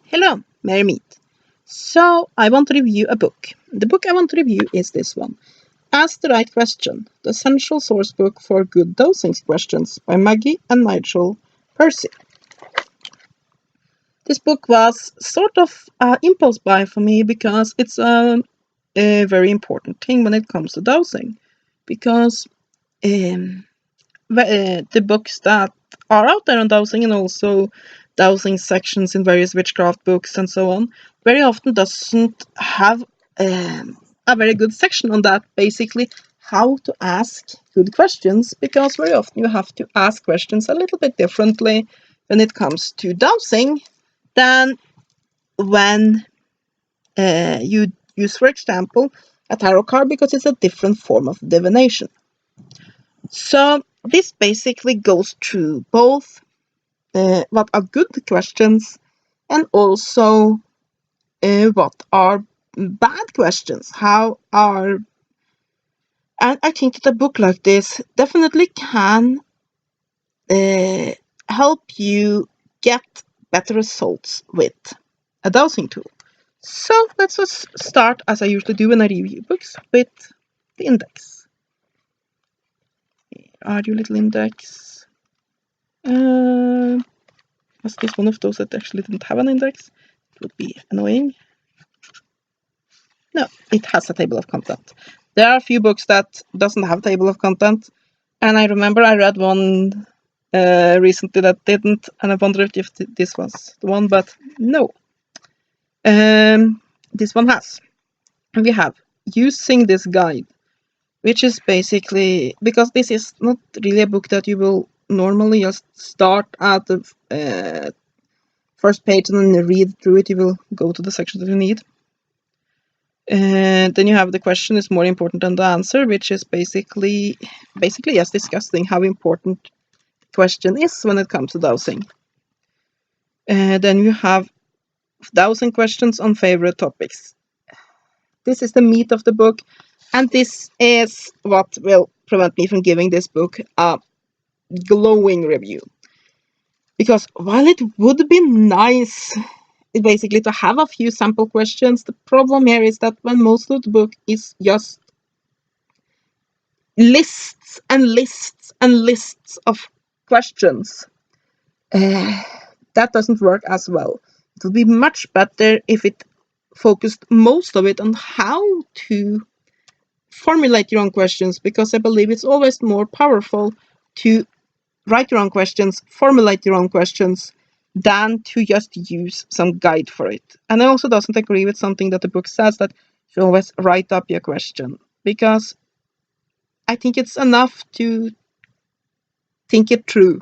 Hello, Merry Meet. So, I want to review a book. The book I want to review is this one. Ask the Right Question, the Essential Source Book for Good Dowsing Questions by Maggie and Nigel Percy. This book was sort of impulse buy for me because it's a very important thing when it comes to dowsing. Because the books that are out there on dowsing and also dowsing sections in various witchcraft books and so on very often doesn't have a very good section on that, basically how to ask good questions, because very often you have to ask questions a little bit differently when it comes to dowsing than when you use, for example, a tarot card, because it's a different form of divination. So this basically goes through both what are good questions and also what are bad questions. And I think that a book like this definitely can help you get better results with a dowsing tool. So let's just start, as I usually do when I review books, with the index. Here are your little index. Was this one of those that actually didn't have an index? It would be annoying. No, it has a table of content. There are a few books that doesn't have a table of content, and I remember I read one recently that didn't, and I wondered if this was the one, but no. This one has. And we have using this guide, which is basically, because this is not really a book that you will normally just start at the first page and then read through it. You will go to the section that you need. And then you have the question is more important than the answer, which is basically yes, discussing how important the question is when it comes to dowsing. Then you have dowsing questions on favorite topics. This is the meat of the book, and this is what will prevent me from giving this book a glowing review. Because while it would be nice basically to have a few sample questions, the problem here is that when most of the book is just lists and lists and lists of questions, that doesn't work as well. It would be much better if it focused most of it on how to formulate your own questions, because I believe it's always more powerful to write your own questions, formulate your own questions, than to just use some guide for it. And I also doesn't agree with something that the book says, that you always write up your question, because I think it's enough to think it through,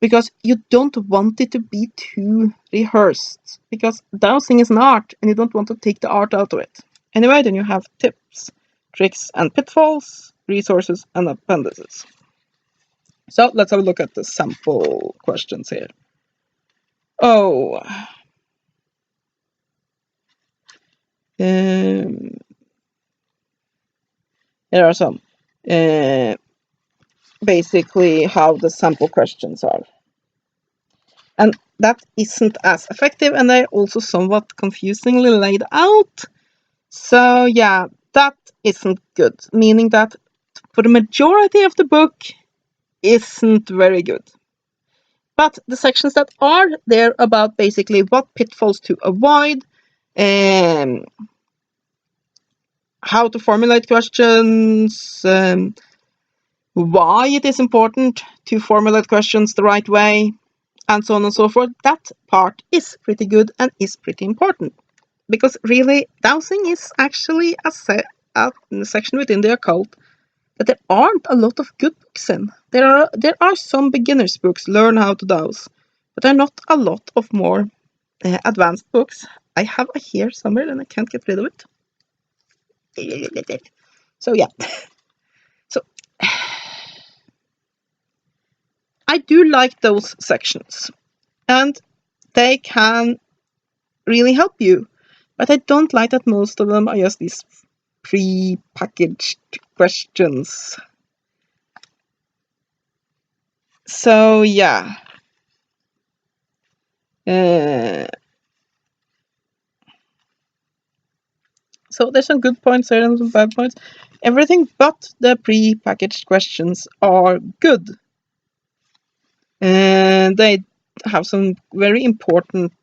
because you don't want it to be too rehearsed, because dowsing is an art and you don't want to take the art out of it. Anyway, then you have tips, tricks and pitfalls, resources and appendices. So let's have a look at the sample questions here. Oh, here are some. Basically how the sample questions are. And that isn't as effective, and they're also somewhat confusingly laid out. So yeah, that isn't good, meaning that for the majority of the book isn't very good. But the sections that are there about basically what pitfalls to avoid, how to formulate questions, why it is important to formulate questions the right way, and so on and so forth, that part is pretty good and is pretty important. Because really, dowsing is actually a section within the occult that there aren't a lot of good books in. There are some beginners books, learn how to douse, but there are not a lot of more advanced books. I have a here somewhere and I can't get rid of it. So yeah. So I do like those sections, and they can really help you, but I don't like that most of them are just these pre-packaged questions. So yeah. So there's some good points there and some bad points. Everything but the pre-packaged questions are good. And they have some very important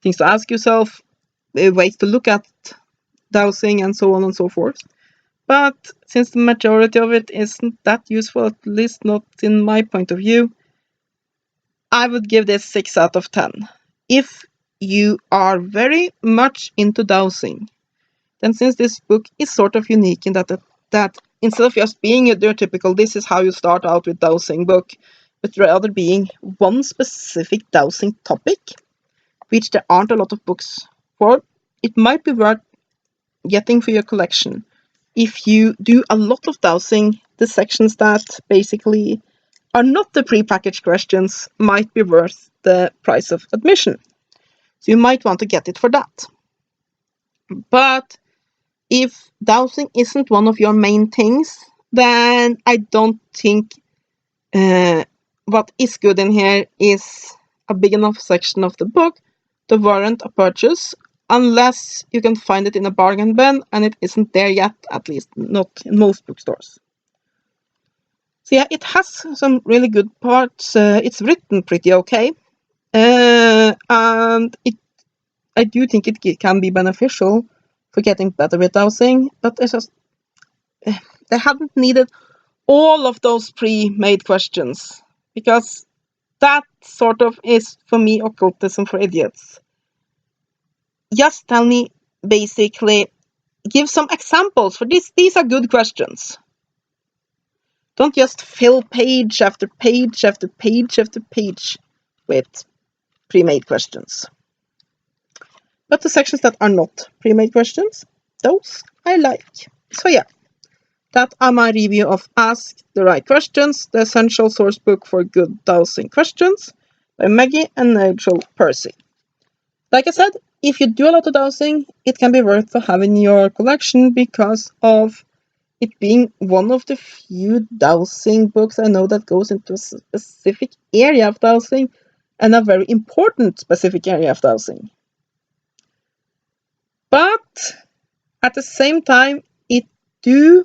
things to ask yourself, ways to look at dowsing, and so on and so forth. But since the majority of it isn't that useful, at least not in my point of view, I would give this 6 out of 10. If you are very much into dowsing, then since this book is sort of unique in that instead of just being your typical this is how you start out with dowsing book, but rather being one specific dowsing topic, which there aren't a lot of books for, it might be worth getting for your collection. If you do a lot of dowsing, the sections that basically are not the pre-packaged questions might be worth the price of admission. So you might want to get it for that. But if dowsing isn't one of your main things, then I don't think what is good in here is a big enough section of the book to warrant a purchase, unless you can find it in a bargain bin, and it isn't there yet, at least not in most bookstores. So yeah, it has some really good parts. It's written pretty okay, and I do think it can be beneficial for getting better with dowsing, but it's just they hadn't needed all of those pre-made questions, because that sort of is, for me, occultism for idiots. Just tell me, basically, give some examples for this. These are good questions. Don't just fill page after page after page after page with pre-made questions. But the sections that are not pre-made questions, those I like. So yeah, that are my review of Ask the Right Questions, the essential source book for good dowsing questions by Maggie and Nigel Percy. Like I said, if you do a lot of dowsing, it can be worth having in your collection because of it being one of the few dowsing books I know that goes into a specific area of dowsing, and a very important specific area of dowsing. But at the same time, it do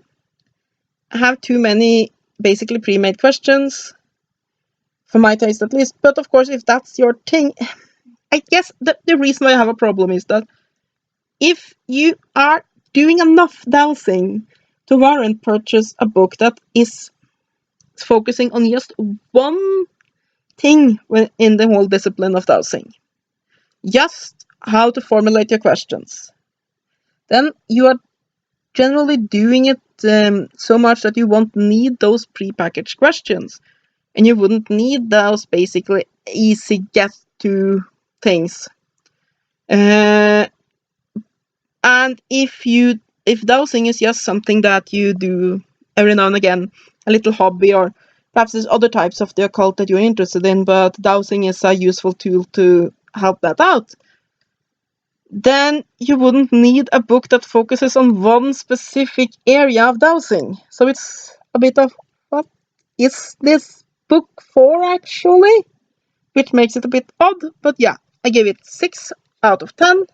have too many basically pre-made questions, for my taste at least. But of course, if that's your thing, I guess the reason why I have a problem is that if you are doing enough dowsing to warrant purchase a book that is focusing on just one thing in the whole discipline of dowsing, just how to formulate your questions, then you are generally doing it so much that you won't need those pre-packaged questions, and you wouldn't need those basically easy get to things. And if dowsing is just something that you do every now and again, a little hobby, or perhaps there's other types of the occult that you're interested in, but dowsing is a useful tool to help that out, then you wouldn't need a book that focuses on one specific area of dowsing. So it's a bit of, what is this book for, actually? Which makes it a bit odd, but yeah, I give it 6 out of 10.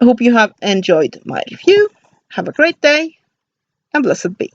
I hope you have enjoyed my review. Have a great day, and blessed be.